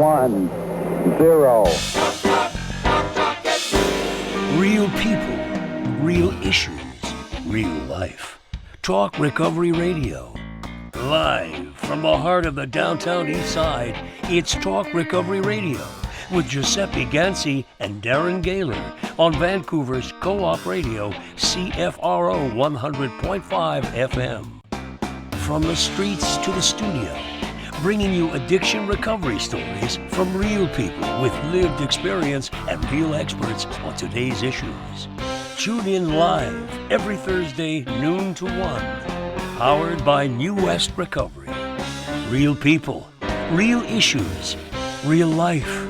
1, 0. Real people, real issues, real life. Talk Recovery Radio. Live from the heart of the downtown east side, it's Talk Recovery Radio with Giuseppe Ganci and Darren Gaylor on Vancouver's Co-op Radio, CFRO 100.5 FM. From the streets to the studio, bringing you addiction recovery stories from real people with lived experience and real experts on today's issues. Tune in live every Thursday, noon to 1. Powered by New West Recovery. Real people, real issues, real life.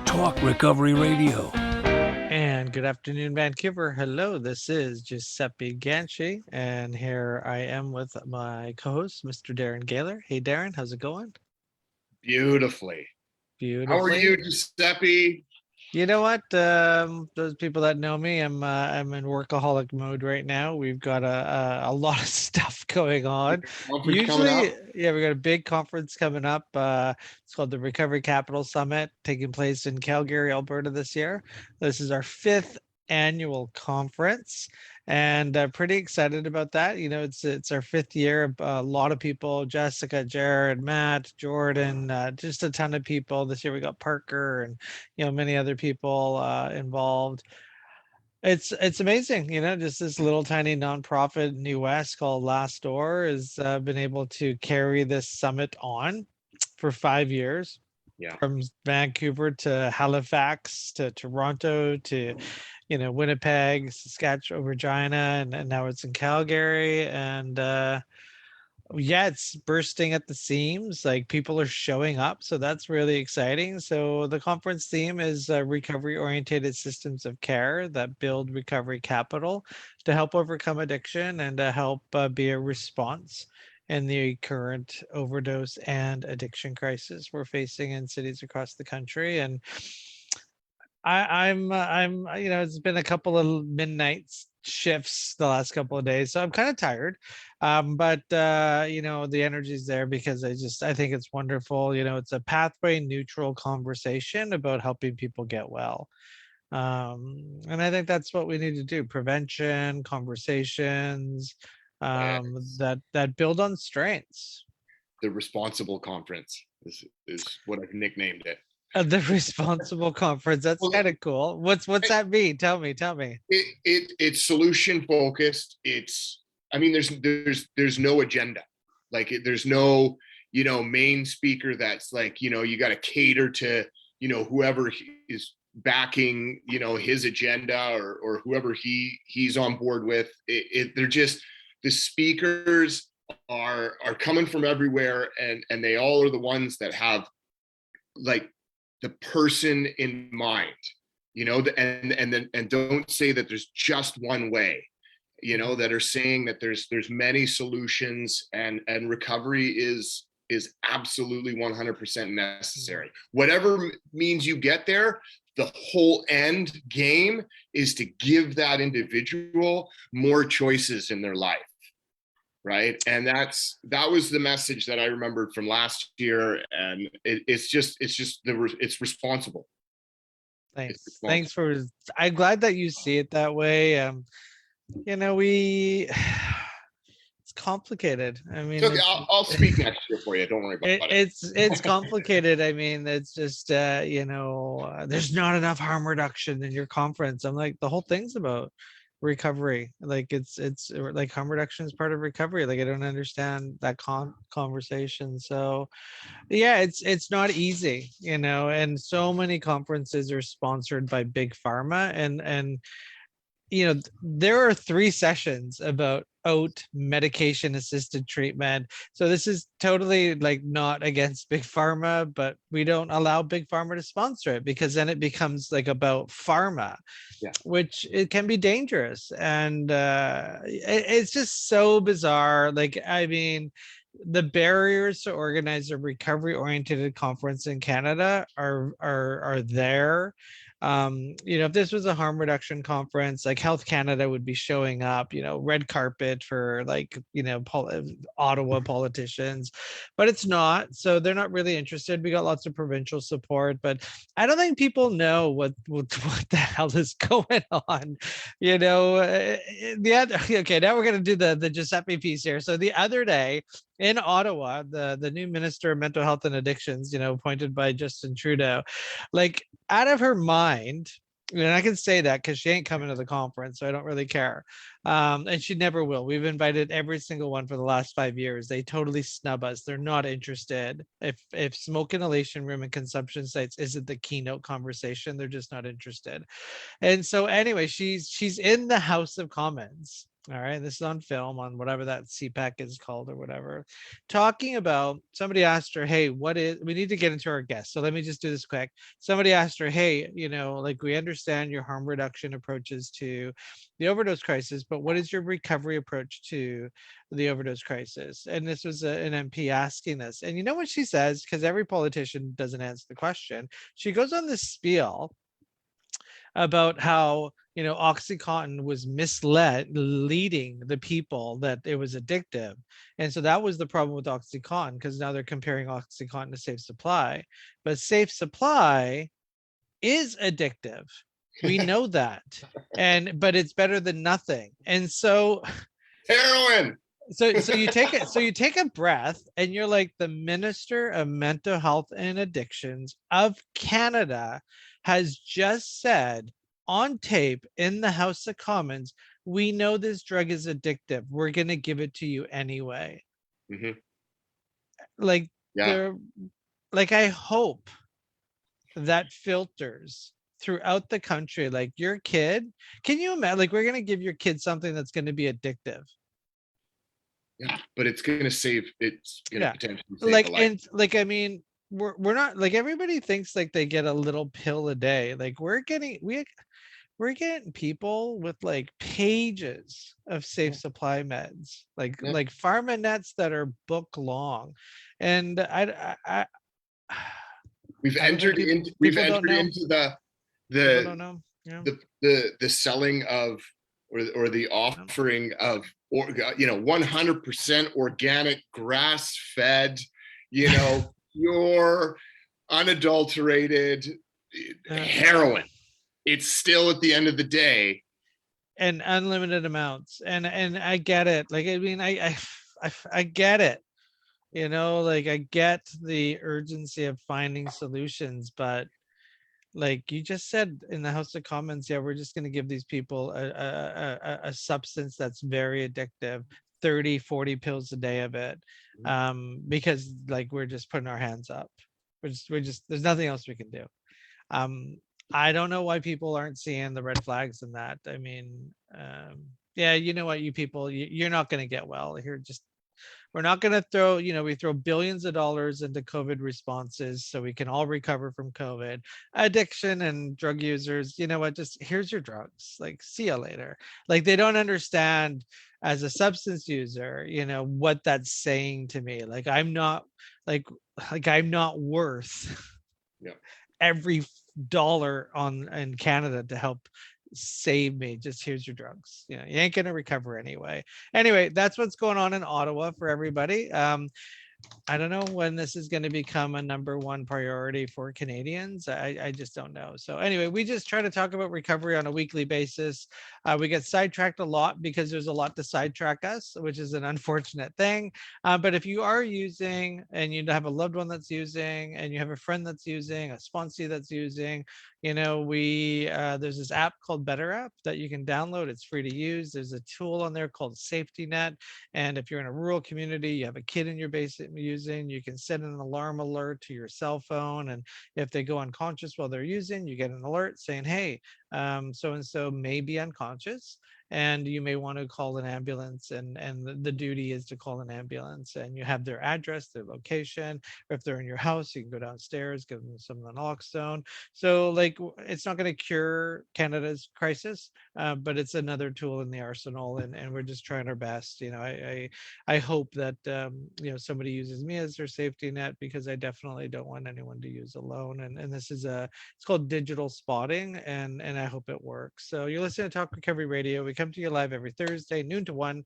Talk Recovery Radio. And good afternoon, Vancouver. Hello, this is Giuseppe Ganci, and here I am with my co-host, Mr. Darren Gaylor. Hey, Darren, how's it going? Beautifully. Beautifully. How are you, Giuseppe? You know what? Those people that know me, I'm in workaholic mode right now. We've got a lot of stuff going on. Usually, yeah, we got a big conference coming up. It's called the Recovery Capital Summit, taking place in Calgary, Alberta this year. This is our 5th annual conference, and pretty excited about that. You know, it's our 5th year. A lot of people: Jessica, Jared, Matt, Jordan, just a ton of people. This year we got Parker and many other people involved. It's amazing. Just this little tiny nonprofit in the US called Last Door has been able to carry this summit on for 5 years. Yeah. From Vancouver to Halifax to Toronto to Winnipeg, Saskatchewan, Regina, and now it's in Calgary. And yeah, it's bursting at the seams. Like, people are showing up, so that's really exciting. So the conference theme is recovery-oriented systems of care that build recovery capital to help overcome addiction and to help be a response in the current overdose and addiction crisis we're facing in cities across the country. And I'm it's been a couple of midnight shifts the last couple of days, so I'm kind of tired, but the energy's there because I think it's wonderful. It's a pathway neutral conversation about helping people get well, and I think that's what we need to do: prevention, conversations that build on strengths. The Responsible Conference is what I've nicknamed it. The Responsible Conference. That's kind of cool. What's that mean? Tell me. It's solution focused. There's no agenda. Like, there's no main speaker that's like, you got to cater to whoever is backing his agenda or whoever he's on board with. They're just, the speakers are coming from everywhere, and they all are the ones that have like the person in mind, and don't say that there's just one way, that are saying that there's many solutions, and recovery is absolutely 100% necessary. Whatever means you get there, the whole end game is to give that individual more choices in their life. Right. And that was the message that I remembered from last year. And it's responsible. Thanks. Thanks I'm glad that you see it that way. It's complicated. I mean, so I'll speak next year for you. Don't worry about it. It's complicated. I mean, it's just, there's not enough harm reduction in your conference. I'm like, the whole thing's about recovery. Like, it's like harm reduction is part of recovery. Like, I don't understand that conversation. So yeah, it's not easy, and so many conferences are sponsored by big pharma, and there are 3 sessions about medication assisted treatment. So this is totally like not against big pharma, but we don't allow big pharma to sponsor it because then it becomes like about pharma. Yeah. Which it can be dangerous. And it's just so bizarre. Like, I mean, the barriers to organize a recovery oriented conference in Canada are there. If this was a harm reduction conference, like Health Canada would be showing up, red carpet for like, Ottawa politicians, but it's not. So they're not really interested. We got lots of provincial support, but I don't think people know what what the hell is going on. Okay, now we're gonna do the Giuseppe piece here. So the other day in Ottawa, the new minister of mental health and addictions, appointed by Justin Trudeau, like out of her mind, and I can say that because she ain't coming to the conference, so I don't really care. And she never will. We've invited every single one for the last 5 years. They totally snub us. They're not interested. If smoke inhalation room and consumption sites isn't the keynote conversation, they're just not interested. And so anyway, she's in the House of Commons. All right, this is on film on whatever that CPAC is called or whatever, talking about, somebody asked her, hey, we need to get into our guests. So let me just do this quick. Somebody asked her, hey, like we understand your harm reduction approaches to the overdose crisis, but what is your recovery approach to the overdose crisis? And this was an MP asking this. And you know what she says? Because every politician doesn't answer the question. She goes on this spiel about how OxyContin was leading the people that it was addictive, and so that was the problem with OxyContin, because now they're comparing OxyContin to Safe Supply, but Safe Supply is addictive. We know that, but it's better than nothing. And so heroin. So you take it. So you take a breath, and you're like, the Minister of Mental Health and Addictions of Canada has just said on tape in the House of Commons, we know this drug is addictive. We're going to give it to you anyway. Mm-hmm. Like, yeah. I hope that filters throughout the country. Like, your kid, can you imagine? Like, we're going to give your kid something that's going to be addictive. Yeah, but it's going to save. It's going to potentially save like a life. And like, I mean, we're not, like, everybody thinks like they get a little pill a day. Like, we're getting people with like pages of Safe Supply meds, like pharma nets that are book long. And we've entered into the selling of or the offering of 100% organic, grass-fed, pure, unadulterated heroin. It's still, at the end of the day, and unlimited amounts. And I get it. Like, I mean, I get it. Like, I get the urgency of finding solutions, but like you just said in the House of Commons, we're just going to give these people a substance that's very addictive, 30-40 pills a day of it, because like we're just putting our hands up. We're just there's nothing else we can do. I don't know why people aren't seeing the red flags in that. I mean, you know what, you people, you're not going to get well here. We're not going to throw, we throw billions of dollars into COVID responses so we can all recover from COVID. Addiction and drug users, you know what, just here's your drugs. Like, see you later. Like, they don't understand as a substance user, what that's saying to me. Like, I'm not I'm not worth every dollar in Canada to help save me. Just here's your drugs. You ain't gonna recover anyway. That's what's going on in Ottawa for everybody. I don't know when this is going to become a number one priority for Canadians. I just don't know. So anyway, we just try to talk about recovery on a weekly basis. We get sidetracked a lot because there's a lot to sidetrack us, which is an unfortunate thing. But if you are using, and you have a loved one that's using, and you have a friend that's using, a sponsee that's using, there's this app called Better App that you can download. It's free to use. There's a tool on there called Safety Net. And if you're in a rural community, you have a kid in your basement using, you can set an alarm alert to your cell phone. And if they go unconscious while they're using, you get an alert saying, hey, so and so may be unconscious, and you may want to call an ambulance, and the duty is to call an ambulance, and you have their address, their location, or if they're in your house, you can go downstairs, give them some naloxone. So like it's not going to cure Canada's crisis, but it's another tool in the arsenal, and we're just trying our best. I hope that somebody uses me as their safety net, because I definitely don't want anyone to use alone. And this is it's called digital spotting, and I hope it works. So you're listening to Talk Recovery Radio. We come to you live every Thursday, noon to 1,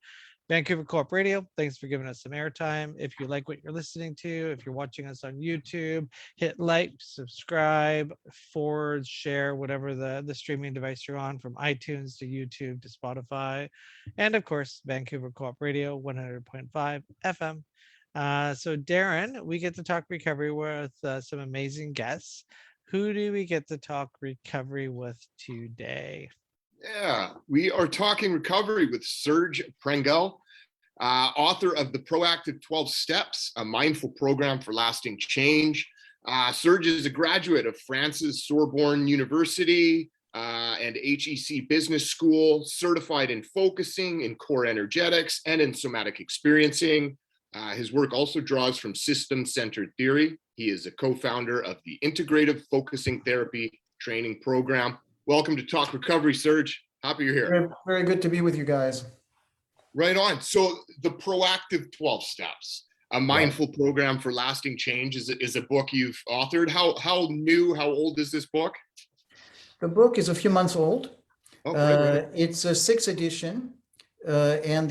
Vancouver Co-op Radio. Thanks for giving us some airtime. If you like what you're listening to, if you're watching us on YouTube, hit like, subscribe, forward, share, whatever the streaming device you're on, from iTunes to YouTube to Spotify. And of course, Vancouver Co-op Radio, 100.5 FM. So Darren, we get to talk recovery with some amazing guests. Who do we get to talk recovery with today? Yeah, we are talking recovery with Serge Prengel, author of the Proactive 12 Steps, a mindful program for lasting change. Serge is a graduate of France's Sorbonne University and HEC Business School, certified in focusing, in core energetics, and in somatic experiencing. His work also draws from system-centered theory. He is a co-founder of the Integrative Focusing Therapy training program. Welcome to Talk Recovery, Serge. Happy you're here. Very, very good to be with you guys. Right on. So the Proactive 12 Steps, a mindful program for lasting change, is a book you've authored. How old is this book? The book is a few months old. Oh, right. It's a 6th edition. And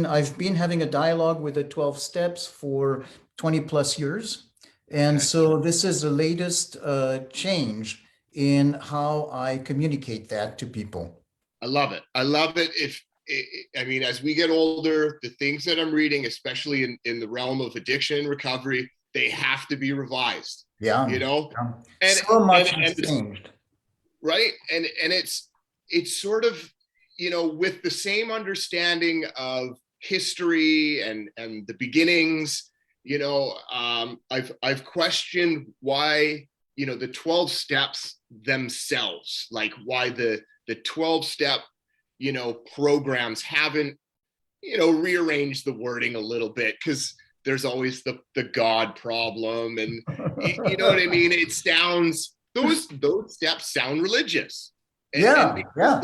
I've been having a dialogue with the 12 steps for 20 plus years. And so this is the latest change in how I communicate that to people. I love it. As we get older, the things that I'm reading, especially in the realm of addiction and recovery, they have to be revised. Yeah. And so much has changed. Right. And it's sort of, with the same understanding of history and the beginnings, I've questioned why, the 12 steps themselves, like why the 12-step, programs haven't, rearranged the wording a little bit, because there's always the God problem. And you know what I mean? It sounds, those steps sound religious. They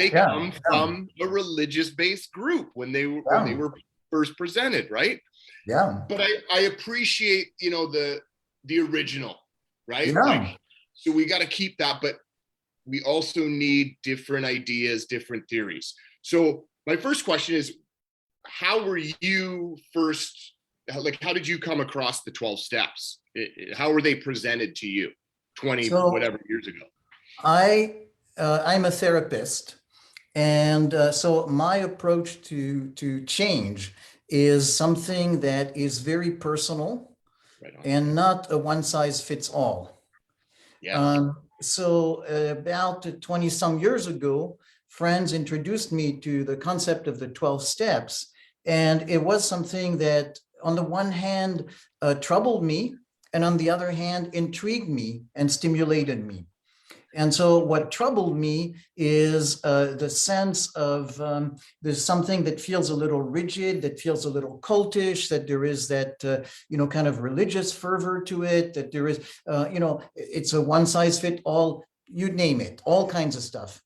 come from a religious-based group when they were first presented, right? Yeah. But I appreciate, the original, right? Yeah. So we got to keep that, but we also need different ideas, different theories. So my first question is, how were you first? How did you come across the 12 steps? How were they presented to you 20 whatever years ago? I'm a therapist, and so my approach to change is something that is very personal, and not a one-size-fits-all. Yeah. So about 20 some years ago, friends introduced me to the concept of the 12 steps, and it was something that, on the one hand, troubled me, and on the other hand, intrigued me and stimulated me. And so what troubled me is the sense of there's something that feels a little rigid, that feels a little cultish, that there is that, kind of religious fervor to it, that there is, it's a one size fit all, you name it, all kinds of stuff.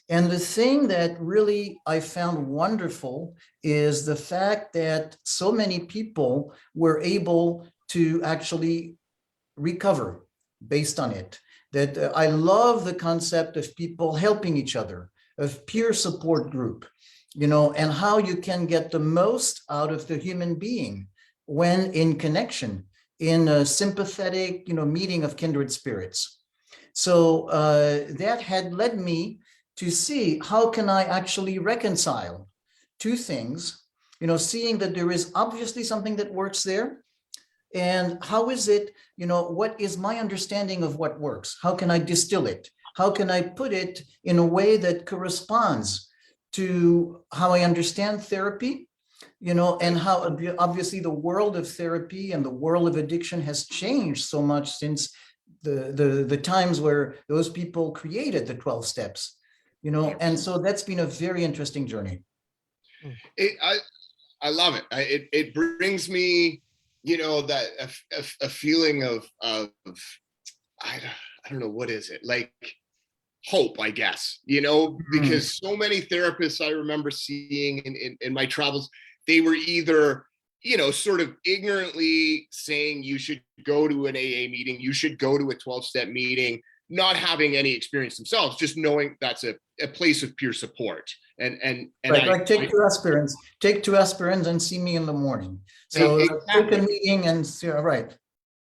And the thing that really I found wonderful is the fact that so many people were able to actually recover based on it. That I love the concept of people helping each other, of peer support group, and how you can get the most out of the human being when in connection, in a sympathetic, meeting of kindred spirits. So that had led me to see how can I actually reconcile two things, seeing that there is obviously something that works there. And how is it, what is my understanding of what works? How can I distill it? How can I put it in a way that corresponds to how I understand therapy, and how obviously the world of therapy and the world of addiction has changed so much since the times where those people created the 12 steps, and so that's been a very interesting journey. I love it. It brings me, that a feeling of I don't know, what is it, like hope, I guess, because so many therapists I remember seeing in my travels, they were either, sort of ignorantly saying you should go to an AA meeting, you should go to a 12-step meeting, not having any experience themselves, just knowing that's a place of peer support. And right, like take two aspirins and see me in the morning. So take a meeting and right.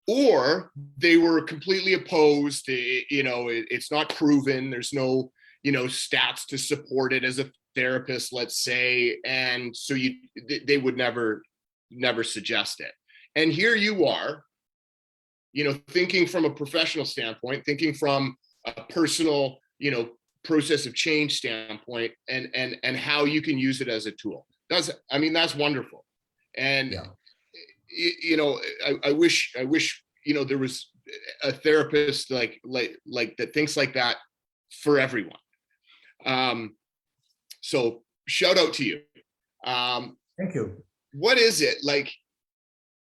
Or they were completely opposed. It's not proven. There's no, stats to support it as a therapist, let's say. And so they would never suggest it. And here you are, thinking from a professional standpoint, thinking from a personal, process of change standpoint, and how you can use it as a tool. That's wonderful. And I wish there was a therapist like that thinks like that for everyone. So shout out to you. Thank you. What is it like?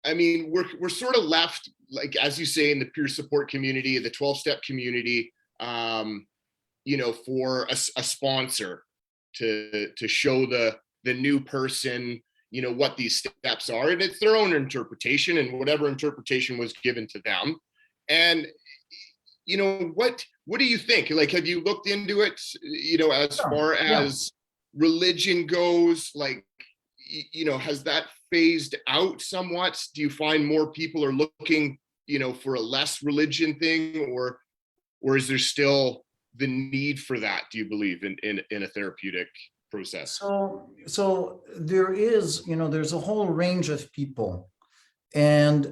We're sort of left, like, as you say, in the peer support community, the 12-step community, for a sponsor to show the new person, what these steps are, and it's their own interpretation and whatever interpretation was given to them. And, what do you think? Like, have you looked into it, as far as religion goes? Like, has that phased out somewhat? Do you find more people are looking, for a less religion thing, or is there still the need for that, do you believe, in a therapeutic process? So there is, there's a whole range of people, and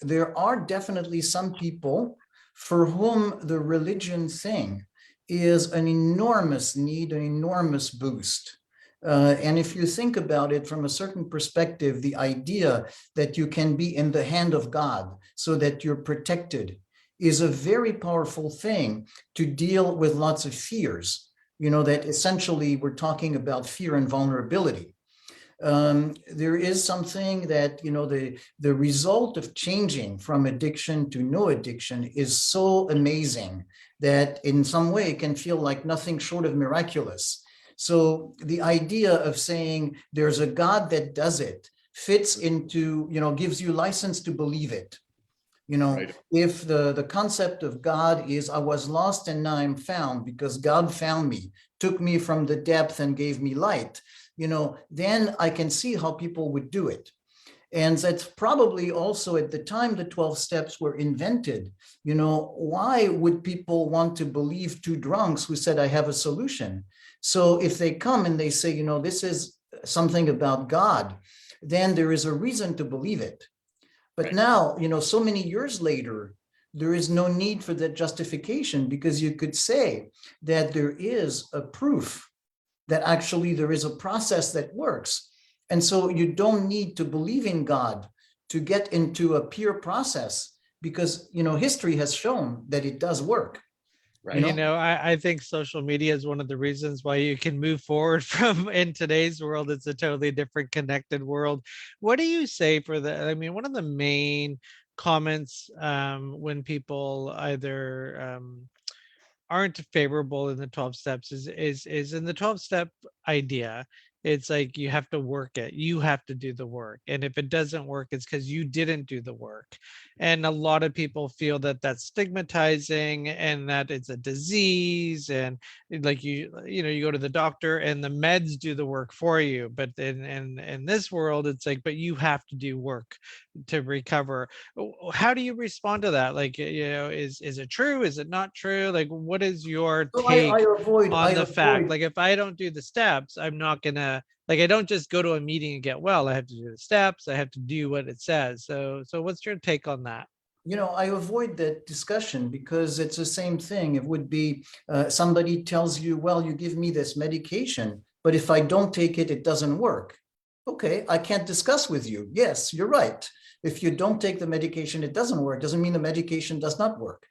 there are definitely some people for whom the religion thing is an enormous need, an enormous boost. And if you think about it from a certain perspective, the idea that you can be in the hand of God so that you're protected is a very powerful thing to deal with lots of fears, that essentially we're talking about fear and vulnerability. There is something that, the result of changing from addiction to no addiction is so amazing that in some way it can feel like nothing short of miraculous. So the idea of saying there's a God that does it fits into, gives you license to believe it. Right. If the concept of God is I was lost and now I'm found because God found me, took me from the depth and gave me light, then I can see how people would do it. And that's probably also at the time the 12 steps were invented. Why would people want to believe two drunks who said, I have a solution? So if they come and they say, this is something about God, then there is a reason to believe it. But right. Now, so many years later, there is no need for that justification, because you could say that there is a proof that actually there is a process that works. And so you don't need to believe in God to get into a peer process, because, history has shown that it does work. Right. I think social media is one of the reasons why you can move forward from, in today's world, it's a totally different connected world. What do you say for that? One of the main comments when people either aren't favorable in the 12 steps is in the 12-step idea. It's like you have to work it. You have to do the work. And if it doesn't work, it's because you didn't do the work. And a lot of people feel that that's stigmatizing and that it's a disease. And like you go to the doctor and the meds do the work for you. But in this world, it's like, but you have to do work to recover. How do you respond to that? Like, is it true? Is it not true? Like, what is your take on the fact? Like, if I don't do the steps, I'm not gonna, like, I don't just go to a meeting and get well. I have to do the steps. I have to do what it says. So what's your take on that? I avoid that discussion because it's the same thing. It would be somebody tells you, well, you give me this medication, but if I don't take it, it doesn't work. Okay, I can't discuss with you. Yes, you're right. If you don't take the medication, it doesn't work. Doesn't mean the medication does not work.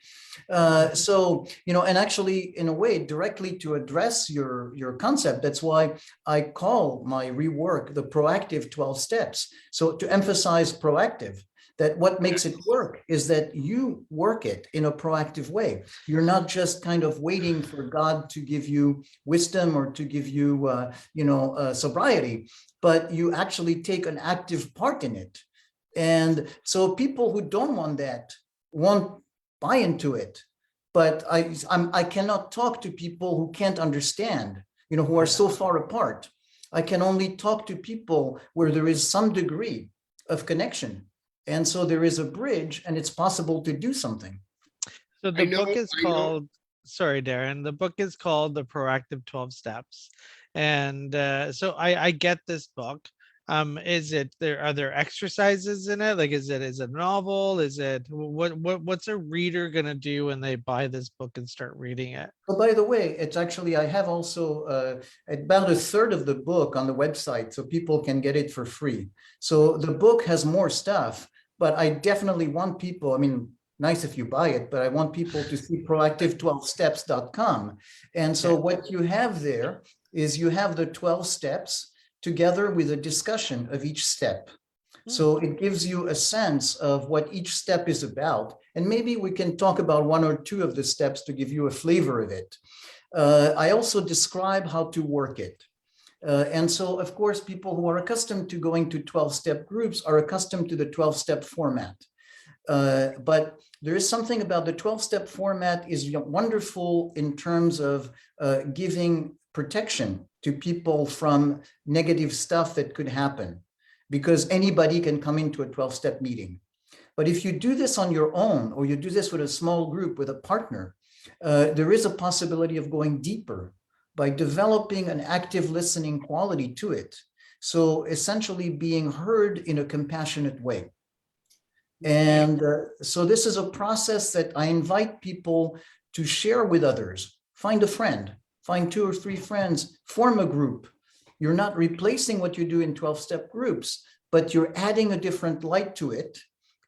So, and actually, in a way, directly to address your concept, that's why I call my rework the proactive 12 steps. So to emphasize proactive, that what makes it work is that you work it in a proactive way. You're not just kind of waiting for God to give you wisdom or to give you, sobriety, but you actually take an active part in it. And so people who don't want that won't buy into it. But I cannot talk to people who can't understand, who are so far apart. I can only talk to people where there is some degree of connection. And so there is a bridge and it's possible to do something. So the book is called, sorry, Darren, the book is called The Proactive 12 Steps. And so I get this book. Are there exercises in it? Like, is it a novel? Is it what's a reader gonna do when they buy this book and start reading it? Oh, by the way, it's actually, I have also about a third of the book on the website, so people can get it for free. So the book has more stuff, but I definitely want people, nice if you buy it, but I want people to see proactive12steps.com. And so what you have there is you have the 12 steps together with a discussion of each step. So it gives you a sense of what each step is about. And maybe we can talk about one or two of the steps to give you a flavor of it. I also describe how to work it. And so, of course, people who are accustomed to going to 12-step groups are accustomed to the 12-step format. But there is something about the 12-step format is wonderful in terms of giving protection to people from negative stuff that could happen, because anybody can come into a 12-step meeting. But if you do this on your own, or you do this with a small group, with a partner, there is a possibility of going deeper by developing an active listening quality to it. So essentially being heard in a compassionate way. And so this is a process that I invite people to share with others. Find a friend, find 2 or 3 friends, form a group. You're not replacing what you do in 12-step groups, but you're adding a different light to it.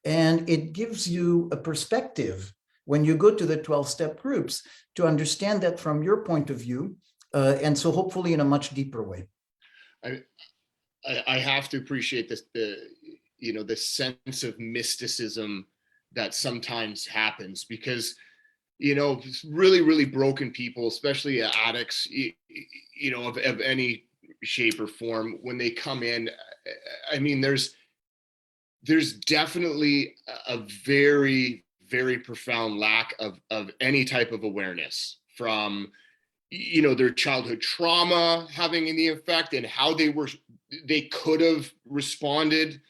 And it gives you a perspective when you go to the 12-step groups to understand that from your point of view. And so hopefully in a much deeper way. I have to appreciate this, the sense of mysticism that sometimes happens, because really, really broken people, especially addicts, of any shape or form, when they come in, there's definitely a very, very profound lack of any type of awareness from, their childhood trauma having any effect, and how they could have responded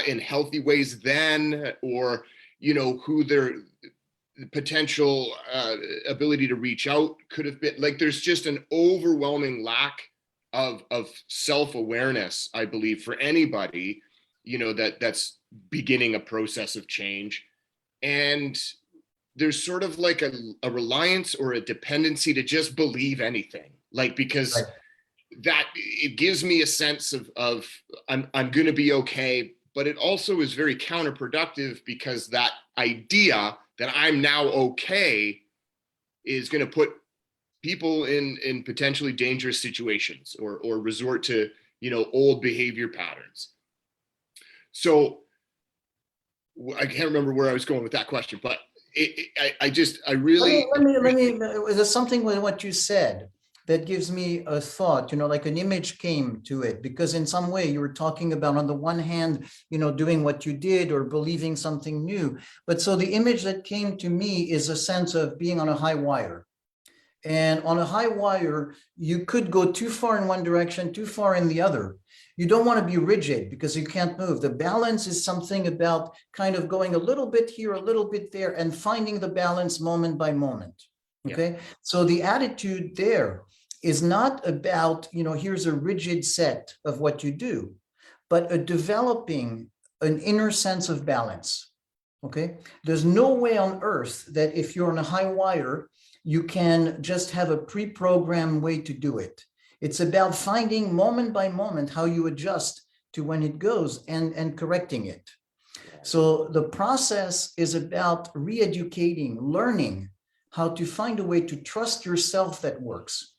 in healthy ways then, or, who their potential ability to reach out could have been. Like, there's just an overwhelming lack of self-awareness, I believe, for anybody, that's beginning a process of change. And there's sort of like a reliance or a dependency to just believe anything, like, because that it gives me a sense of I'm going to be okay, but it also is very counterproductive, because that idea that I'm now okay is going to put people in potentially dangerous situations, or resort to, old behavior patterns. So I can't remember where I was going with that question, but I really. Let me, there's something with what you said that gives me a thought, like an image came to it, because in some way you were talking about, on the one hand, doing what you did or believing something new. But so the image that came to me is a sense of being on a high wire. And on a high wire, you could go too far in one direction, too far in the other. You don't want to be rigid because you can't move. The balance is something about kind of going a little bit here, a little bit there, and finding the balance moment by moment. Okay. Yeah. So the attitude there is not about, here's a rigid set of what you do, but a developing an inner sense of balance. Okay. There's no way on earth that if you're on a high wire, you can just have a pre-programmed way to do it. It's about finding moment by moment how you adjust to when it goes and correcting it. So the process is about re-educating, learning how to find a way to trust yourself that works.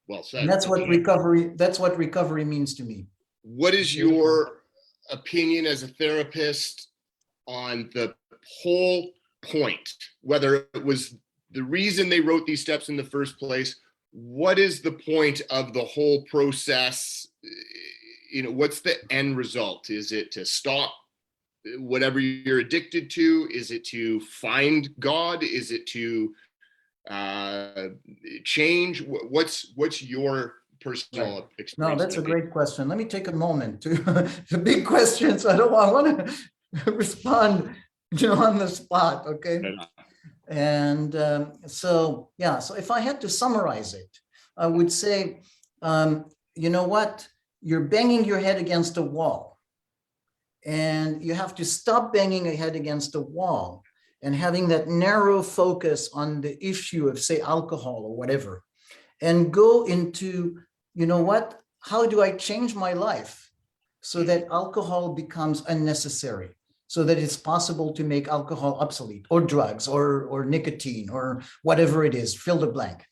Well said. And that's what recovery means to me. What is your opinion as a therapist on the whole point, whether it was the reason they wrote these steps in the first place? What is the point of the whole process? What's the end result? Is it to stop whatever you're addicted to? Is it to find God? Is it to change? What's your personal experience? No, that's a great question. Let me take a moment to the big questions. I want to respond, on the spot. Okay. And so if I had to summarize it, I would say, you know what? You're banging your head against a wall, and you have to stop banging your head against a wall and having that narrow focus on the issue of, say, alcohol or whatever, and go into, how do I change my life so that alcohol becomes unnecessary, so that it's possible to make alcohol obsolete, or drugs, or nicotine, or whatever it is, fill the blank.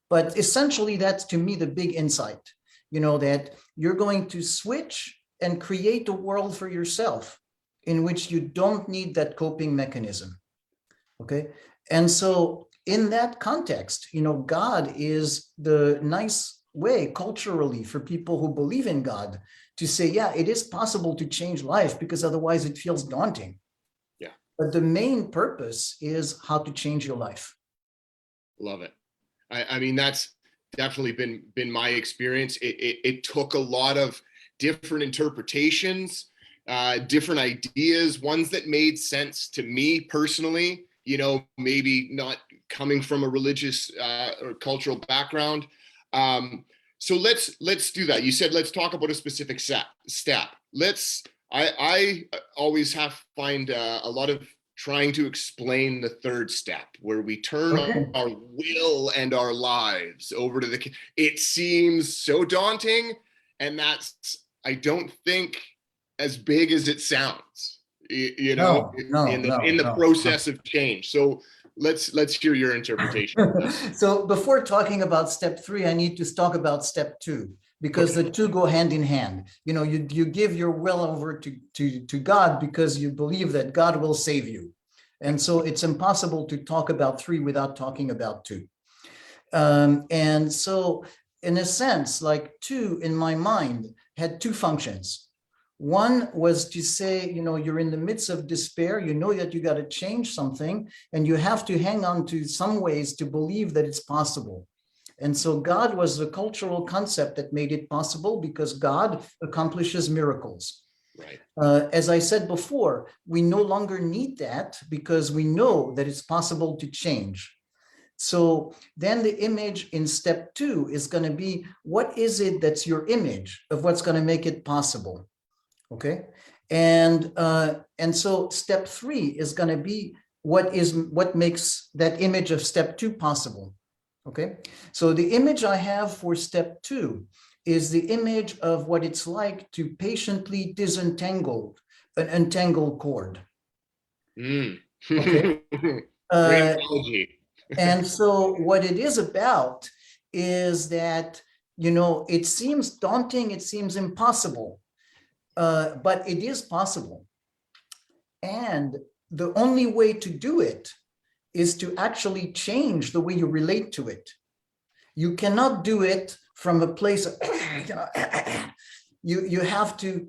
But essentially, that's, to me, the big insight, that you're going to switch and create a world for yourself in which you don't need that coping mechanism. Okay. And so in that context, God is the nice way culturally for people who believe in God to say, yeah, it is possible to change life, because otherwise it feels daunting. Yeah. But the main purpose is how to change your life. Love it. I mean, that's definitely been my experience. It took a lot of different interpretations, different ideas, ones that made sense to me personally, maybe not coming from a religious or cultural background. So let's do that. You said, let's talk about a specific step. I always find a lot of trying to explain the third step, where we turn our will and our lives over to it seems so daunting, and that's, I don't think, as big as it sounds, in the process of change. So let's hear your interpretation. So before talking about step 3, I need to talk about step 2, because the two go hand in hand. You give your will over to God because you believe that God will save you. And so it's impossible to talk about 3 without talking about 2. And so in a sense, like 2 in my mind had 2 functions. One was to say, you're in the midst of despair, that you got to change something, and you have to hang on to some ways to believe that it's possible. And so God was the cultural concept that made it possible, because God accomplishes miracles. Right. As I said before, we no longer need that, because we know that it's possible to change. So then the image in step 2 is going to be, what is it that's your image of what's going to make it possible? Okay. And so step 3 is going to be what makes that image of step 2 possible. Okay. So the image I have for step 2 is the image of what it's like to patiently disentangle an entangled cord. Okay. And so what it is about is that, it seems daunting, it seems impossible, but it is possible. And the only way to do it is to actually change the way you relate to it. You cannot do it from a place of, you have to,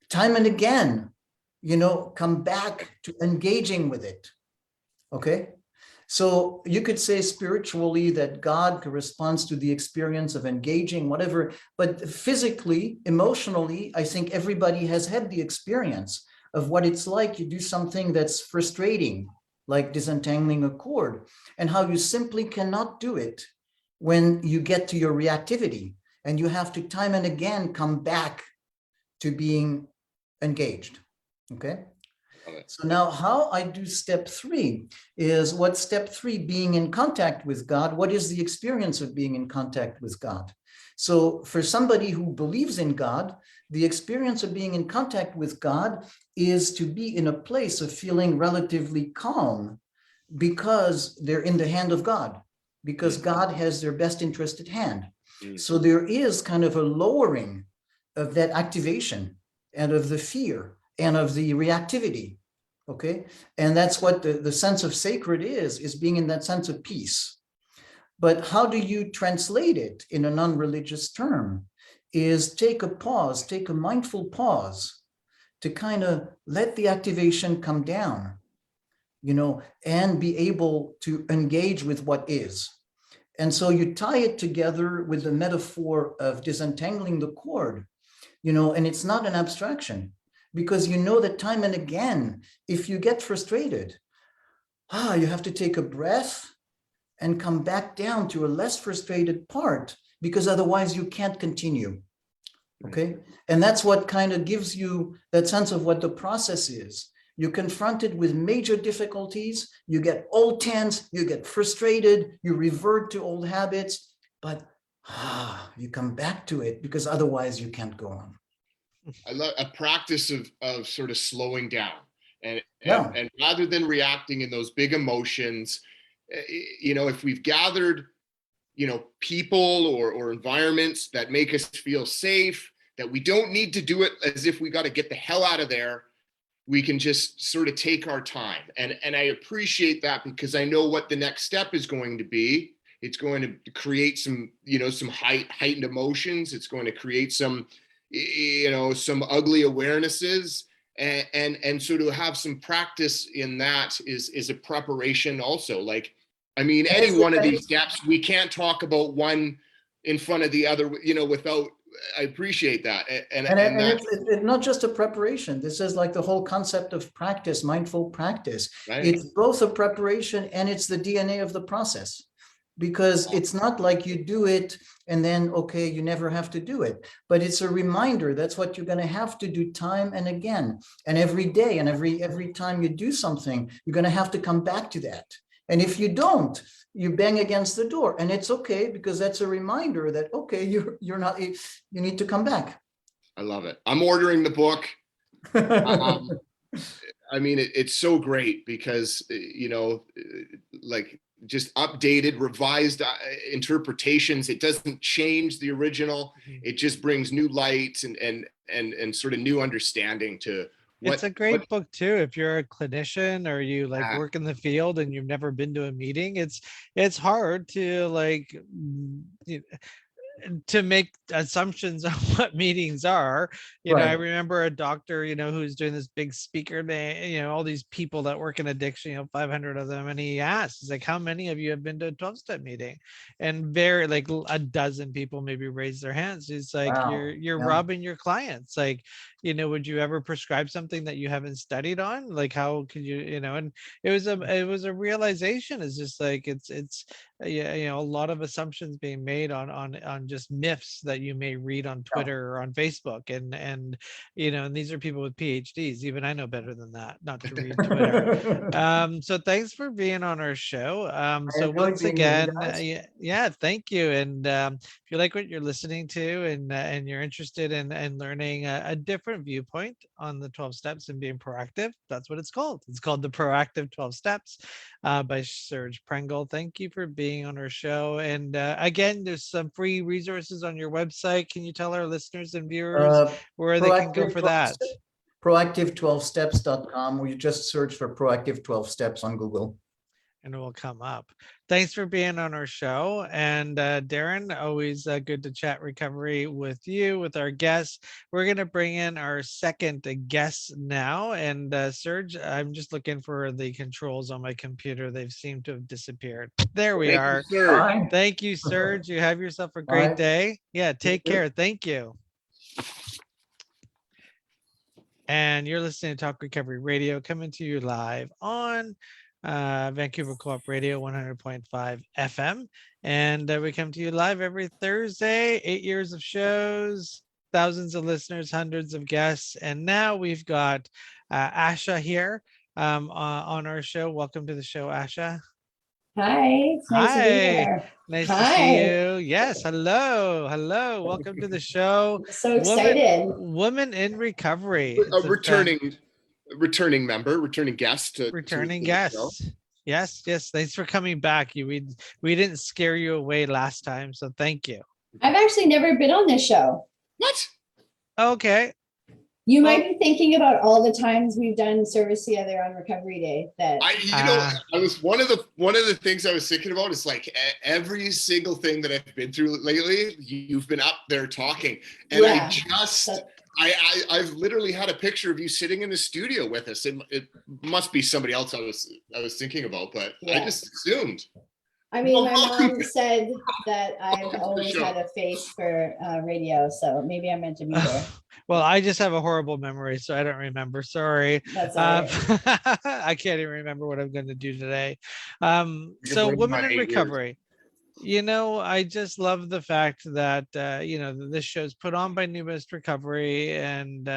time and again, come back to engaging with it. Okay. So you could say spiritually that God corresponds to the experience of engaging, whatever, but physically, emotionally, I think everybody has had the experience of what it's like. You do something that's frustrating, like disentangling a cord, and how you simply cannot do it when you get to your reactivity, and you have to time and again come back to being engaged. Okay. So now how I do step 3 is what step 3, being in contact with God. What is the experience of being in contact with God? So for somebody who believes in God, the experience of being in contact with God is to be in a place of feeling relatively calm because they're in the hand of God, because God has their best interest at hand. So there is kind of a lowering of that activation and of the fear and of the reactivity. Okay. And that's what the sense of sacred is being in that sense of peace. But how do you translate it in a non-religious term? Is take a pause, take a mindful pause to kind of let the activation come down, and be able to engage with what is. And so you tie it together with the metaphor of disentangling the cord, and it's not an abstraction, because that time and again, if you get frustrated, you have to take a breath and come back down to a less frustrated part, because otherwise you can't continue. Okay. And that's what kind of gives you that sense of what the process is. You're confronted with major difficulties, you get all tense, you get frustrated, you revert to old habits, but you come back to it, because otherwise you can't go on. I love a practice of sort of slowing down and rather than reacting in those big emotions, if we've gathered, people or environments that make us feel safe, that we don't need to do it as if we got to get the hell out of there. We can just sort of take our time. And I appreciate that, because I know what the next step is going to be. It's going to create some, some heightened emotions. It's going to create some, some ugly awarenesses. And so to have some practice in that is a preparation also. Like, any one of these steps, we can't talk about one in front of the other, without, I appreciate that. And it's not just a preparation. This is like the whole concept of practice, mindful practice. Right. It's both a preparation and it's the DNA of the process, because it's not like you do it and then, okay, you never have to do it, but it's a reminder. That's what you're going to have to do time and again, and every day, and every time you do something, you're going to have to come back to that. And if you don't, you bang against the door, and it's okay, because that's a reminder that, okay, you're not, you need to come back. I love it. I'm ordering the book. It's so great because, like just updated, revised interpretations. It doesn't change the original. It just brings new light and sort of new understanding to it's a great book too. If you're a clinician or you work in the field and you've never been to a meeting, it's hard to to make assumptions on what meetings are. Right. I remember a doctor, who's doing this big speaker, all these people that work in addiction, 500 of them. And he asked, he's like, how many of you have been to a 12-step meeting? And very a dozen people maybe raised their hands. He's like, wow. You're robbing your clients. Like, would you ever prescribe something that you haven't studied on? Like, how could you, and it was a realization. It's just like, it's a lot of assumptions being made on just myths that you may read on Twitter or on Facebook, and these are people with PhDs. Even I know better than that, not to read Twitter. So thanks for being on our show. So once again, thank you. And if you like what you're listening to and you're interested in learning a different viewpoint on the 12 steps and being proactive, that's what it's called. It's called the Proactive 12 Steps by Serge Prengel. Thank you for being on our show. And again, there's some free resources on your website. Can you tell our listeners and viewers where they can go for that? Proactive12steps.com, or you just search for Proactive 12 Steps on Google. And it will come up. Thanks for being on our show. And Darren, always good to chat recovery with you, with our guests. We're going to bring in our second guest now. And Serge, I'm just looking for the controls on my computer. They've seemed to have disappeared. There we are. Thank you, Serge. You have yourself a great day. Yeah, take care. Thank you. And you're listening to Talk Recovery Radio, coming to you live on Vancouver Co-op Radio 100.5 FM. And we come to you live every Thursday, 8 years of shows, thousands of listeners, hundreds of guests, and now we've got Asha here on our show. Welcome to the show, Asha. Hi, it's nice to be Hi, here. nice to Hi. see you. Yes, hello. Welcome to the show. I'm so excited. Woman in Recovery. A returning member, returning guest. Returning to guest. Yes. Thanks for coming back. We didn't scare you away last time, so thank you. I've actually never been on this show. What? Okay. You might be thinking about all the times we've done service together on Recovery Day. I was one of the things I was thinking about is like every single thing that I've been through lately, you've been up there talking, and I've literally had a picture of you sitting in the studio with us. It must be somebody else I was thinking about, but I just assumed. I mean, my mom said that I've always had a face for radio, so maybe I'm meant to be there. Well, I just have a horrible memory, so I don't remember. Sorry. That's all right. I can't even remember what I'm going to do today. So Women in Recovery. I just love the fact that, this show is put on by Newest Recovery, and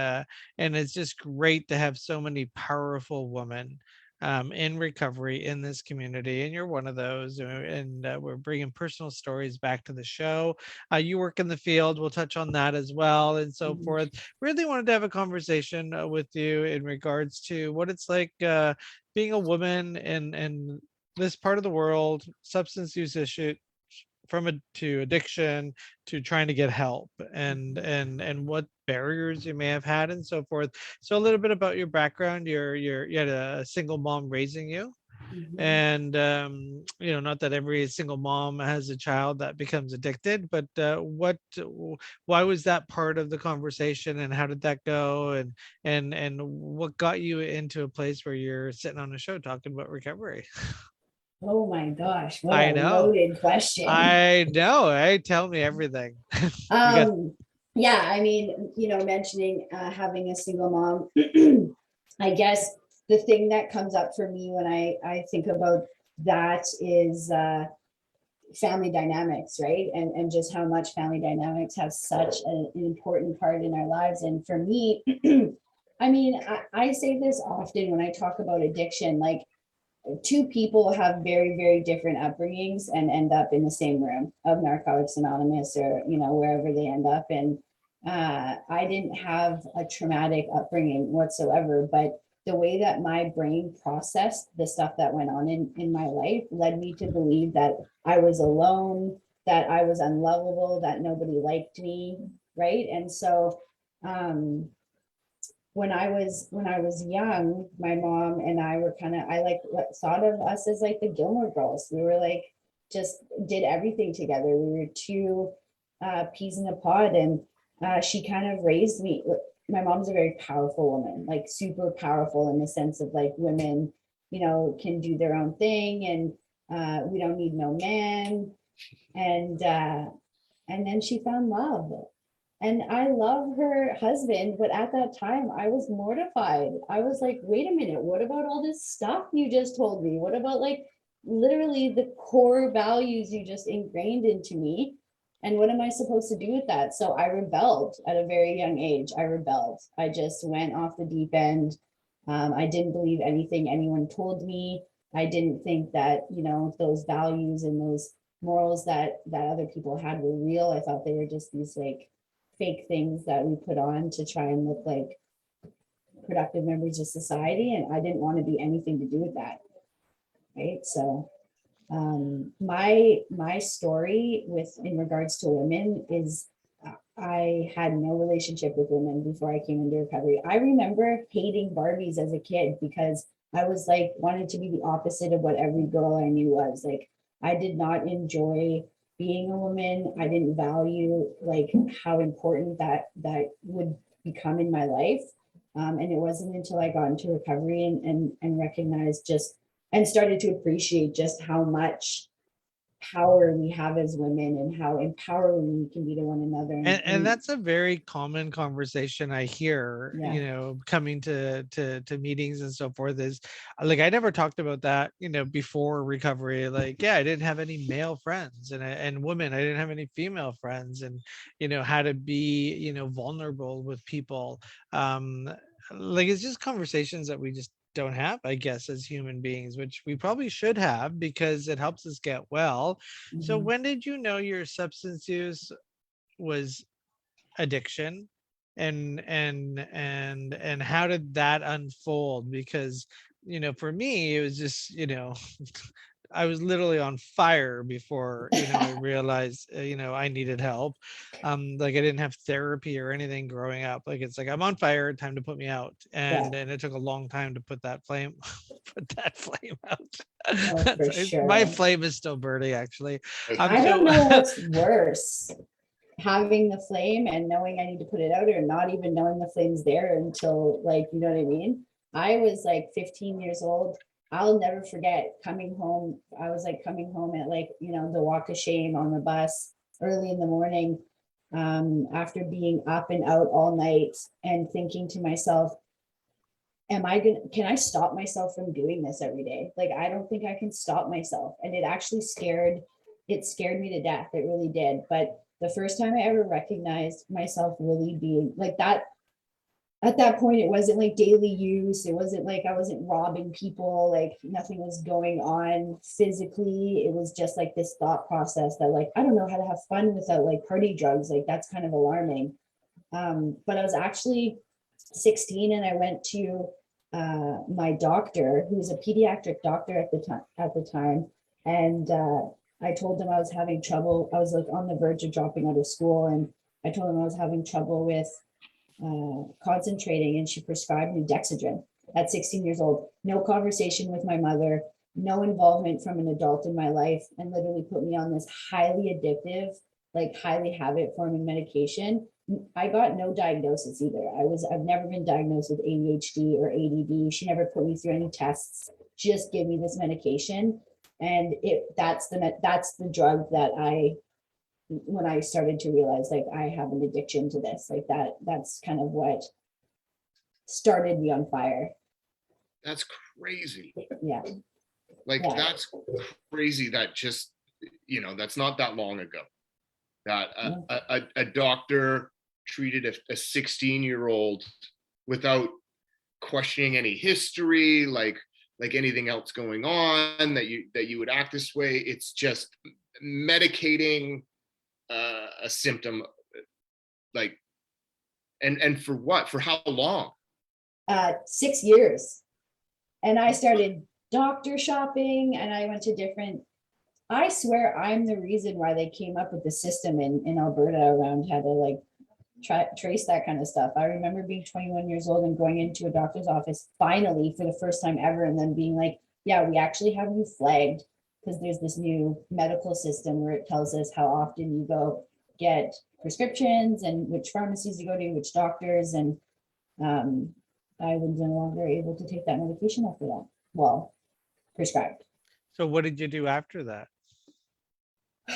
it's just great to have so many powerful women in recovery in this community, and you're one of those, and we're bringing personal stories back to the show. You work in the field, we'll touch on that as well, and so forth. Really wanted to have a conversation with you in regards to what it's like being a woman in this part of the world, substance use issue, to addiction, to trying to get help, and what barriers you may have had and so forth. So a little bit about your background. You had a single mom raising you, and not that every single mom has a child that becomes addicted, but why was that part of the conversation, and how did that go, and what got you into a place where you're sitting on a show talking about recovery? Oh my gosh, what a loaded question. I know, right? Tell me everything. Yeah, I mean, mentioning having a single mom, I guess the thing that comes up for me when I think about that is family dynamics, right? And just how much family dynamics have such an important part in our lives. And for me, I mean, I say this often when I talk about addiction, like, two people have very, very different upbringings and end up in the same room of Narcotics Anonymous, or, wherever they end up. And I didn't have a traumatic upbringing whatsoever, but the way that my brain processed the stuff that went on in my life led me to believe that I was alone, that I was unlovable, that nobody liked me, right? And so when I was young, my mom and I were I thought of us as like the Gilmore Girls. We were like, just did everything together. We were two peas in a pod, and she kind of raised me. My mom's a very powerful woman, like super powerful in the sense of like women, can do their own thing, and we don't need no man. And then she found love. And I love her husband, but at that time I was mortified. I was like, wait a minute, what about all this stuff you just told me? What about like literally the core values you just ingrained into me? And what am I supposed to do with that? So I rebelled at a very young age. I just went off the deep end. I didn't believe anything anyone told me. I didn't think that, those values and those morals that other people had were real. I thought they were just these like fake things that we put on to try and look like productive members of society. And I didn't want to be anything to do with that. Right. So my story in regards to women is I had no relationship with women before I came into recovery. I remember hating Barbies as a kid because I was like, wanted to be the opposite of what every girl I knew was. Like, I did not enjoy being a woman. I didn't value like how important that would become in my life. And it wasn't until I got into recovery and recognized and started to appreciate just how much power we have as women and how empowering we can be to one another. And that's a very common conversation I hear, Yeah. you know, coming to meetings and so forth, is like, I never talked about that, you know, before recovery. Like, yeah, I didn't have any male friends, and women, I didn't have any female friends, and, you know, how to be, you know, vulnerable with people. Like, it's just conversations that we just don't have, I guess, as human beings, which we probably should have, because it helps us get well. So Mhm. when did you know your substance use was addiction, and how did that unfold? Because, you know, for me, it was just, you know, I was literally on fire before, you know, I realized, you know, I needed help. Like, I didn't have therapy or anything growing up. Like, it's like, I'm on fire, time to put me out. Yeah. And it took a long time to put that flame put that flame out. Oh, for My sure. flame is still burning, actually. I don't So know what's worse, having the flame and knowing I need to put it out, or not even knowing the flame's there until, like, you know what I mean? I was like 15 years old. I'll never forget coming home. I was like coming home at, like, you know, the walk of shame on the bus early in the morning, after being up and out all night, and thinking to myself, can I stop myself from doing this every day? Like, I don't think I can stop myself. And it actually scared me to death. It really did. But the first time I ever recognized myself really being like that, at that point, it wasn't like daily use. It wasn't like I wasn't robbing people, like nothing was going on physically. It was just like this thought process that, like, I don't know how to have fun without like party drugs. Like, that's kind of alarming. But I was actually 16, and I went to my doctor, who was a pediatric doctor at the time, and I told him I was having trouble. I was like on the verge of dropping out of school, and I told him I was having trouble with concentrating, and she prescribed me Dexedrine at 16 years old. No conversation with my mother, no involvement from an adult in my life, and literally put me on this highly addictive, like highly habit forming medication. I got no diagnosis either. I've never been diagnosed with ADHD or ADD. She never put me through any tests. Just give me this medication. And that's the drug that when I started to realize, like, I have an addiction to this, like that's kind of what started me on fire. That's crazy. Yeah. Like, Yeah. that's crazy. That just, you know, that's not that long ago that a doctor treated a 16-year-old without questioning any history, like anything else going on, that you would act this way. It's just medicating a symptom, like, and for what? For how long? 6 years. And I started doctor shopping, and I went to different, I swear I'm the reason why they came up with the system in Alberta around how to like trace that kind of stuff. I remember being 21 years old and going into a doctor's office finally for the first time ever, and then being like, yeah, we actually have you flagged because there's this new medical system where it tells us how often you go get prescriptions and which pharmacies you go to, which doctors, and I was no longer able to take that medication after that. Well, prescribed. so what did you do after that?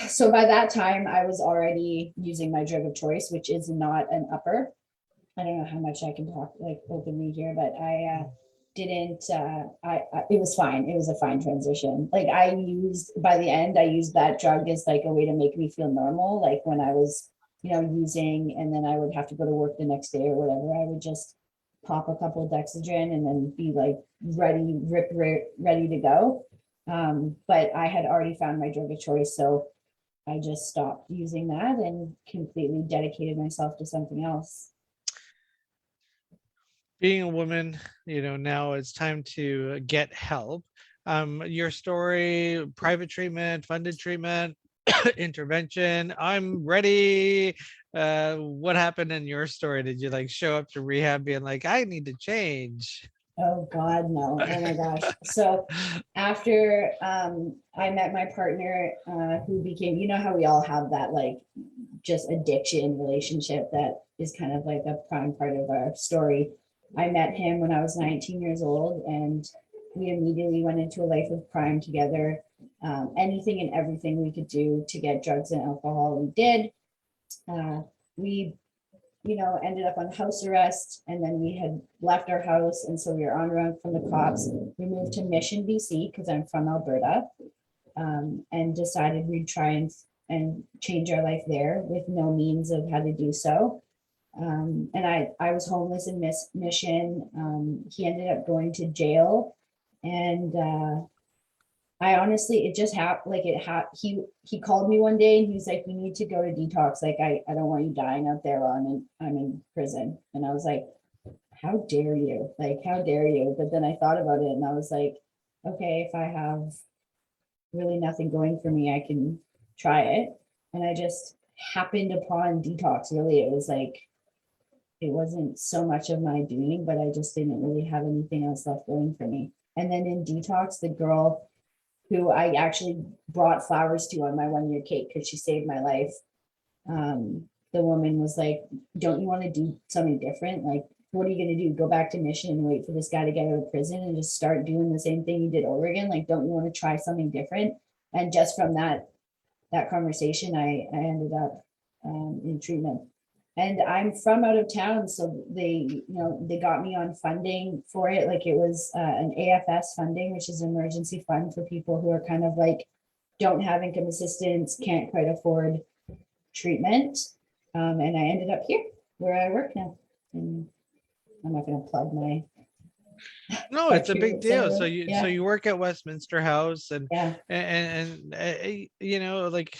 So by that time, I was already using my drug of choice, which is not an upper. I don't know how much I can talk like openly here, but I didn't. It was fine. It was a fine transition. Like, by the end, I used that drug as like a way to make me feel normal. Like when I was, you know, using, and then I would have to go to work the next day or whatever, I would just pop a couple of Dexedrine and then be like ready to go. But I had already found my drug of choice, so I just stopped using that and completely dedicated myself to something else. Being a woman, you know, now it's time to get help. Your story, private treatment, funded treatment, intervention, I'm ready. What happened in your story? Did you like show up to rehab being like, I need to change? Oh God, no. Oh my gosh. So after I met my partner, who became, you know how we all have that like just addiction relationship that is kind of like a prime part of our story. I met him when I was 19 years old, and we immediately went into a life of crime together. anything and everything we could do to get drugs and alcohol, we did. We, ended up on house arrest, and then we had left our house, and so we were on run from the cops. We moved to Mission, BC, because I'm from Alberta, and decided we'd try and change our life there with no means of how to do so. And I was homeless in Mission. He ended up going to jail, and I honestly, it just happened. Like he called me one day and he's like, "You need to go to detox. Like I don't want you dying out there while I'm in prison." And I was like, "How dare you? Like how dare you?" But then I thought about it and I was like, "Okay, if I have really nothing going for me, I can try it." And I just happened upon detox. Really, it was like it wasn't so much of my doing, but I just didn't really have anything else left going for me. And then in detox, the girl who I actually brought flowers to on my 1-year cake because she saved my life. The woman was like, "Don't you want to do something different? Like, what are you going to do? Go back to Mission and wait for this guy to get out of prison and just start doing the same thing you did over again? Like, don't you want to try something different?" And just from that conversation, I ended up in treatment. And I'm from out of town, so they got me on funding for it. Like it was an AFS funding, which is an emergency fund for people who are kind of like don't have income assistance, can't quite afford treatment. And I ended up here where I work now. And I'm not going to plug my. No, it's a big deal. So yeah. you work at Westminster House, and Yeah. like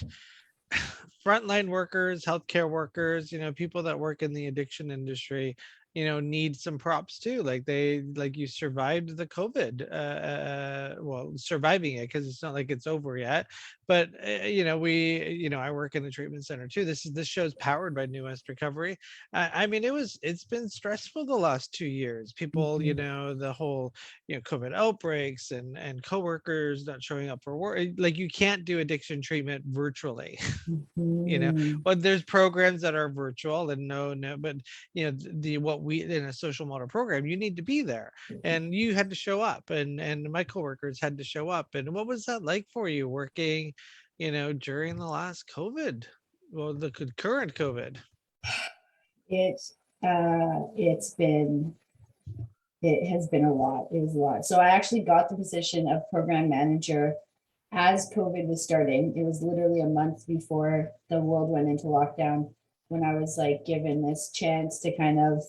frontline workers, healthcare workers, people that work in the addiction industry, need some props too. Like you survived the COVID, well, surviving it, because it's not like it's over yet. But I work in the treatment center too. This show's powered by New West Recovery. I mean, it's been stressful the last 2 years. People, the whole, COVID outbreaks and coworkers not showing up for work. Like you can't do addiction treatment virtually. But there's programs that are virtual and no, but what we in a social model program, you need to be there, and you had to show up, and my coworkers had to show up. And what was that like for you working, during the last COVID? Well, the current COVID. It has been a lot. It was a lot. So I actually got the position of program manager as COVID was starting. It was literally a month before the world went into lockdown when I was like given this chance to kind of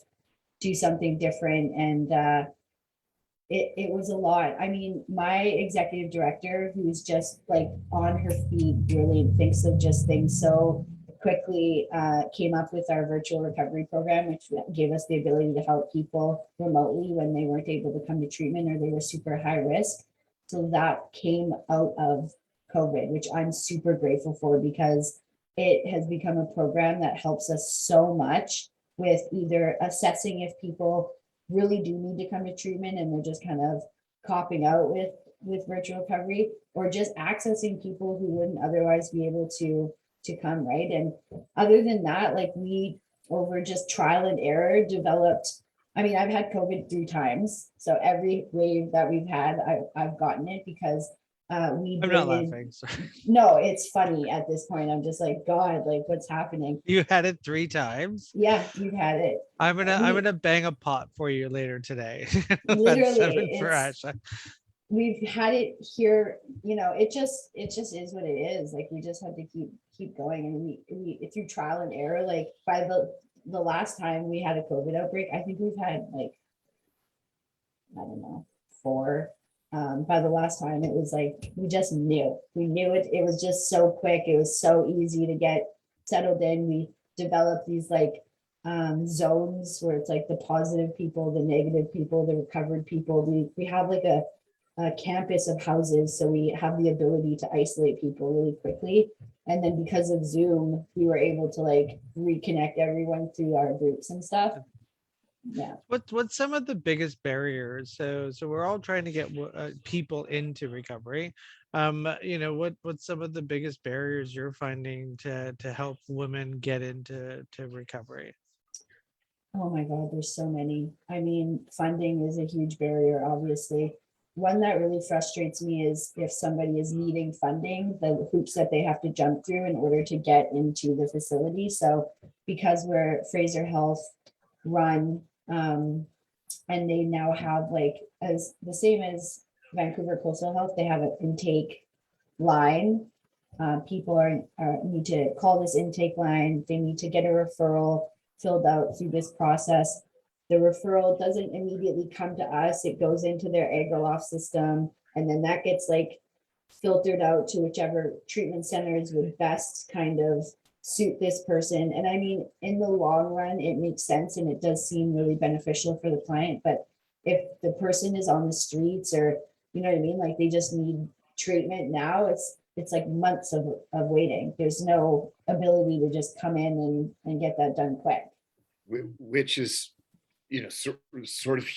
do something different. And it was a lot. I mean, my executive director, who's just like on her feet, really thinks of just things so quickly, came up with our virtual recovery program, which gave us the ability to help people remotely when they weren't able to come to treatment or they were super high risk. So that came out of COVID, which I'm super grateful for, because it has become a program that helps us so much with either assessing if people really do need to come to treatment and they're just kind of copping out with virtual recovery, or just accessing people who wouldn't otherwise be able to come, right? And other than that, like we, over just trial and error, developed. I mean, I've had COVID 3 times, so every wave that we've had, I've gotten it, because we. I'm not laughing. Sorry. No, it's funny at this point. I'm just like, God, like what's happening? You had it 3 times? Yeah, you've had it. I'm gonna bang a pot for you later today. Literally, we've had it here. It just is what it is. Like we just have to keep going, and we through trial and error. Like by the last time we had a COVID outbreak, I think we've had like, I don't know, 4. By the last time, it was like we knew it. It was just so quick. It was so easy to get settled in. We developed these like zones where it's like the positive people, the negative people, the recovered people. We have like a campus of houses, so we have the ability to isolate people really quickly. And then because of Zoom, we were able to like reconnect everyone through our groups and stuff. Yeah. What's some of the biggest barriers? So we're all trying to get people into recovery. What's some of the biggest barriers you're finding to help women get into recovery? Oh my God, there's so many. I mean, funding is a huge barrier, obviously. one that really frustrates me is if somebody is needing funding, the hoops that they have to jump through in order to get into the facility. So because we're Fraser Health run, and they now have like, as the same as Vancouver Coastal Health, they have an intake line. People need to call this intake line. They need to get a referral filled out through this process. The referral doesn't immediately come to us. It goes into their AgriLoft system, and then that gets like filtered out to whichever treatment centers would best kind of suit this person. And I mean, in the long run, it makes sense and it does seem really beneficial for the client. But if the person is on the streets, or you know what I mean, like they just need treatment now, it's like months of waiting. There's no ability to just come in and get that done quick. Which is, you know, sort of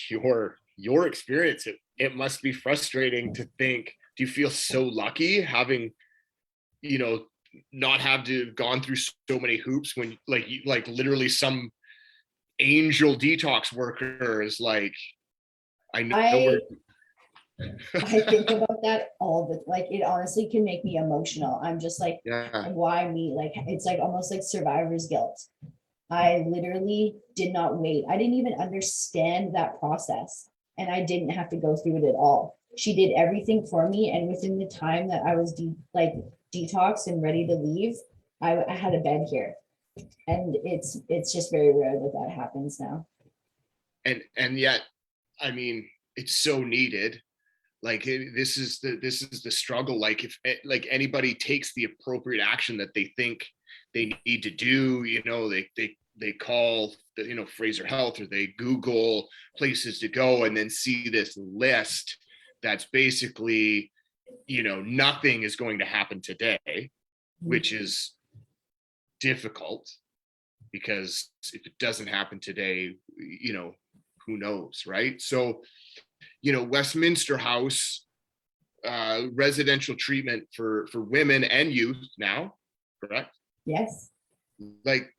your experience. It must be frustrating to think, do you feel so lucky having, you know, not have to have gone through so many hoops when like literally some angel detox worker is like, I think about that all the, like, it honestly can make me emotional. I'm just like, yeah. why me? Like, it's like almost like survivor's guilt. I literally did not wait. I didn't even understand that process, and I didn't have to go through it at all. She did everything for me, and within the time that I was detoxed and ready to leave, I had a bed here, and it's just very rare that happens now. And yet, I mean, it's so needed. Like this is the struggle. Like if like anybody takes the appropriate action that they think they need to do, you know, they call the, you know, Fraser Health, or they Google places to go and then see this list that's basically, you know, nothing is going to happen today, which is difficult, because if it doesn't happen today, you know, who knows, right? So, you know, Westminster House, residential treatment for women and youth now, correct? Yes. Like,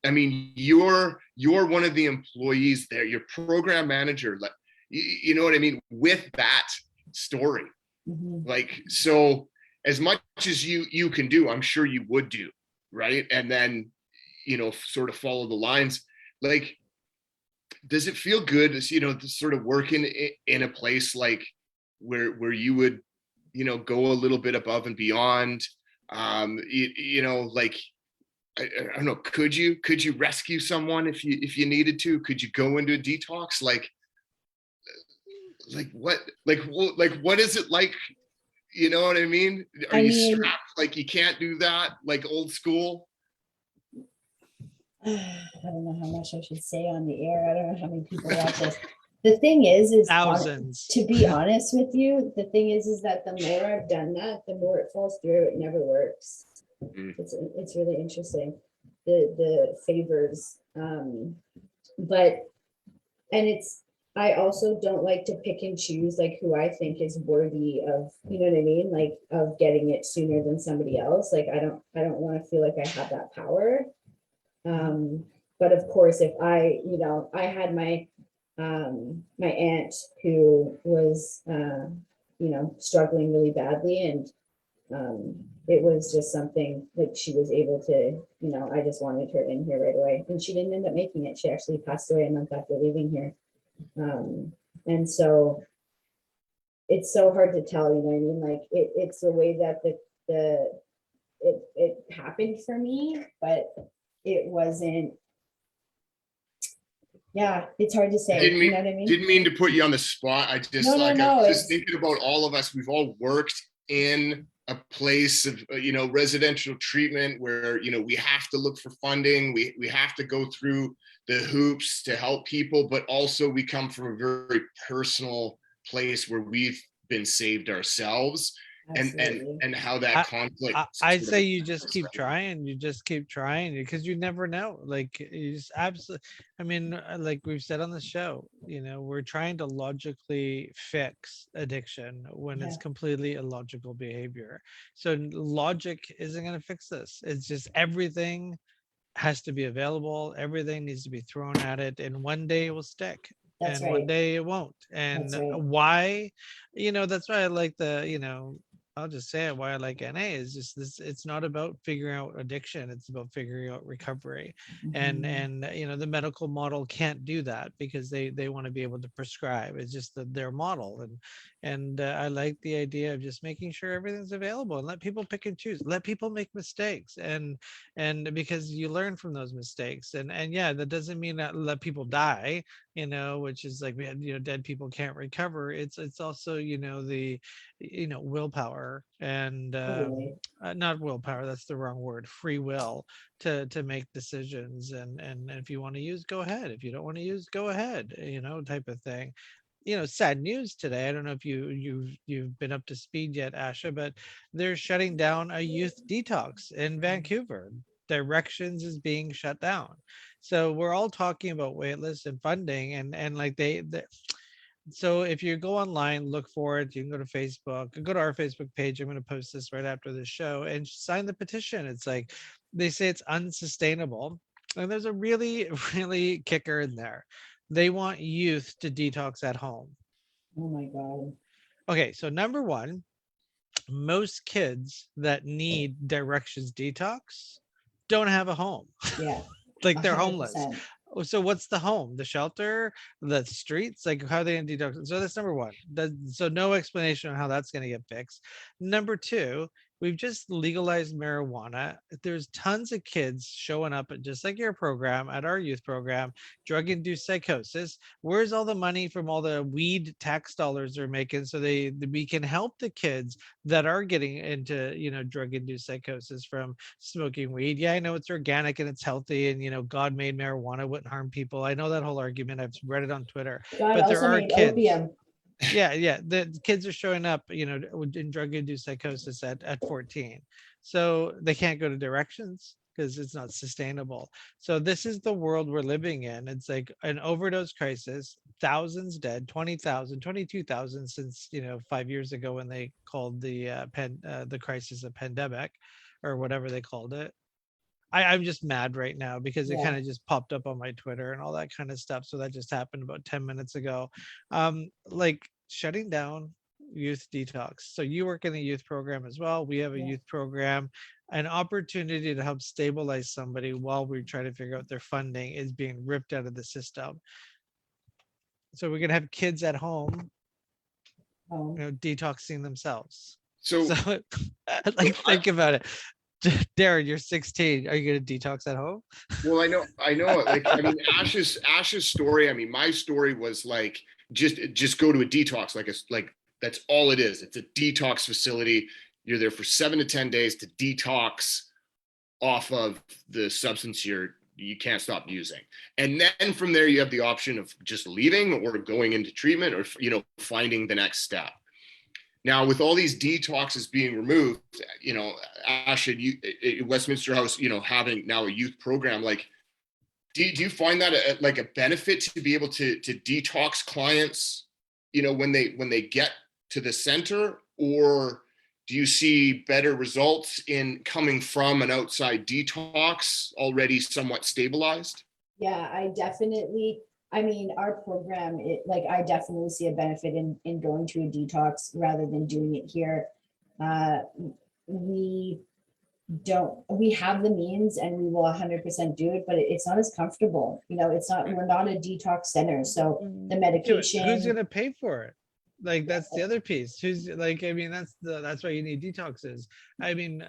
I mean, you're one of the employees there, you're program manager, like, you know what I mean, with that story. Mm-hmm. Like, so as much as you can do, I'm sure you would do, right? And then, you know, sort of follow the lines. Like, does it feel good, you know, to sort of work in a place like where you would, you know, go a little bit above and beyond? You know, like, I don't know, could you rescue someone if you needed to? Could you go into a detox? Like what is it like? You know what I mean? Are you strapped? Like you can't do that, like old school? I don't know how much I should say on the air. I don't know how many people watch this. The thing is thousands. To be honest with you, the thing is that the more I've done that, the more it falls through. It never works. It's really interesting. The favors, but, and it's, I also don't like to pick and choose like who I think is worthy of, you know what I mean? Like of getting it sooner than somebody else. Like I don't want to feel like I have that power. But of course, if I, you know, I had my aunt who was, you know, struggling really badly, and it was just something that she was able to, you know, I just wanted her in here right away, and she didn't end up making it. She actually passed away a month after leaving here. And so it's so hard to tell, you know what I mean? Like it's the way that it happened for me, but it wasn't, yeah, it's hard to say. You know what I mean? Didn't mean to put you on the spot. I just I was just thinking about all of us. We've all worked in a place of, you know, residential treatment where, you know, we have to look for funding. We have to go through the hoops to help people, but also we come from a very personal place where we've been saved ourselves. And how that conflict. I say you just keep trying. You just keep trying, because you never know. Like you just absolutely. I mean, like we've said on the show, you know, we're trying to logically fix addiction when it's completely illogical behavior. So logic isn't going to fix this. It's just everything has to be available. Everything needs to be thrown at it, and one day it will stick. That's and one right. day it won't. And That's right. why, that's why I like I'll just say it, why I like NA is just this, it's not about figuring out addiction, it's about figuring out recovery. And Mhm. the medical model can't do that because they want to be able to prescribe. It's just their model. And I like the idea of just making sure everything's available and let people pick and choose, let people make mistakes, and because you learn from those mistakes. And yeah, that doesn't mean that let people die, which is like we had, dead people can't recover. It's also, the willpower and Totally. not willpower, that's the wrong word, free will to make decisions. And if you want to use, go ahead. If you don't want to use, go ahead, type of thing. Sad news today. I don't know if you've been up to speed yet, Asha, but they're shutting down a youth detox in Vancouver. Directions is being shut down. So we're all talking about waitlist and funding, and like so if you go online, look for it. You can go to Facebook, go to our Facebook page. I'm going to post this right after the show and sign the petition. It's like they say it's unsustainable. And there's a really, really kicker in there. They want youth to detox at home. Oh my God. Okay, so number one, most kids that need directions detox don't have a home. Yeah. Like they're homeless. 100%. Oh, so what's the home? The shelter? The streets? Like how are they gonna detox? So that's number one. So no explanation on how that's gonna get fixed. Number two, we've just legalized marijuana. There's tons of kids showing up at just like your program, at our youth program, drug-induced psychosis. Where's all the money from all the weed tax dollars they're making so we can help the kids that are getting into drug-induced psychosis from smoking weed? Yeah, I know it's organic and it's healthy, and God made marijuana wouldn't harm people. I know that whole argument. I've read it on Twitter. God But there also are made kids. opium. Yeah, the kids are showing up, in drug-induced psychosis at 14. So they can't go to directions because it's not sustainable. So this is the world we're living in. It's like an overdose crisis, thousands dead, 20,000, 22,000 since 5 years ago when they called the crisis a pandemic, or whatever they called it. I'm just mad right now because it Yeah. kind of just popped up on my Twitter and all that kind of stuff. So that just happened about 10 minutes ago. Like shutting down youth detox. So you work in the youth program as well. We have a Yeah. youth program. An opportunity to help stabilize somebody while we try to figure out their funding is being ripped out of the system. So we're gonna have kids at home, Oh. detoxing themselves. So So like think about it. Darren, you're 16. Are you gonna detox at home? well, I know it. Like, I mean, Ash's story. I mean, my story was like just go to a detox. Like that's all it is. It's a detox facility. You're there for 7 to 10 days to detox off of the substance you can't stop using. And then from there, you have the option of just leaving or going into treatment or finding the next step. Now, with all these detoxes being removed, Ash, Westminster House, having now a youth program, like, do you find that a benefit to be able to detox clients, when they get to the center, or do you see better results in coming from an outside detox already somewhat stabilized? Yeah, I mean, our program, I definitely see a benefit in going to a detox rather than doing it here. We have the means and we will 100% do it, but it's not as comfortable. We're not a detox center. So the medication. Who's gonna pay for it? Like that's the other piece. Who's like, I mean, that's why you need detoxes. I mean,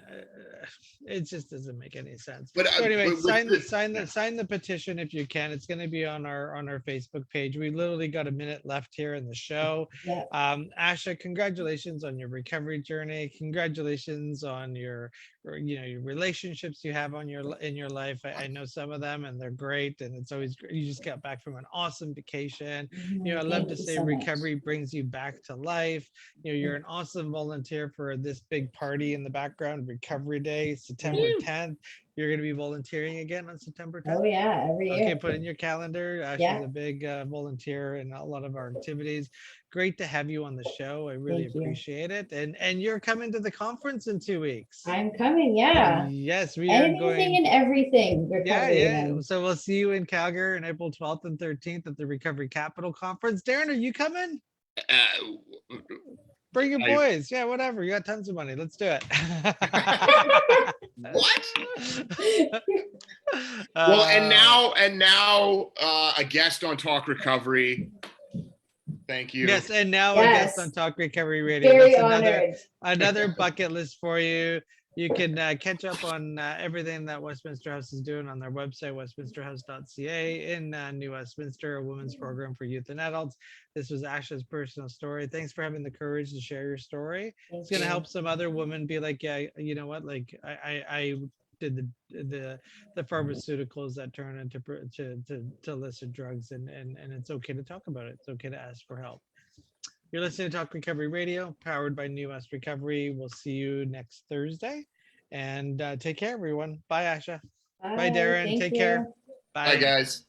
it just doesn't make any sense. But So anyway, but sign the petition if you can. It's going to be on our Facebook page. We literally got a minute left here in the show. Yeah. Asha, congratulations on your recovery journey. Congratulations on your relationships you have in your life. I know some of them and they're great, and it's always great. You just got back from an awesome vacation. I love Thank to you say so much. recovery brings you back back to life. You're an awesome volunteer for this big party in the background, Recovery Day, September 10th. You're going to be volunteering again on September 10th? Oh yeah, every year. Okay, put in your calendar. Ashley's Yeah. a big volunteer in a lot of our activities. Great to have you on the show. I really Thank you. appreciate it. And you're coming to the conference in 2 weeks. I'm coming, yeah. Yes, we are Anything going. and everything. Yeah, Recovery yeah. then. So we'll see you in Calgary on April 12th and 13th at the Recovery Capital Conference. Darren, are you coming? Bring your boys. Yeah, whatever. You got tons of money. Let's do it. What? Well, and now a guest on Talk Recovery. Thank you. Yes, and now Yes. a guest on Talk Recovery Radio. Very That's honored. another bucket list for you. You can catch up on everything that Westminster House is doing on their website, westminsterhouse.ca. In New Westminster, a women's program for youth and adults. This was Asha's personal story. Thanks for having the courage to share your story. It's going to help some other women be like, yeah, you know what? Like I did the pharmaceuticals that turn into to illicit drugs, and it's okay to talk about it. It's okay to ask for help. You're listening to Talk Recovery Radio, powered by New West Recovery. We'll see you next Thursday, and take care, everyone. Bye, Asha. Bye, Darren. Thank Take you. care. Bye, guys.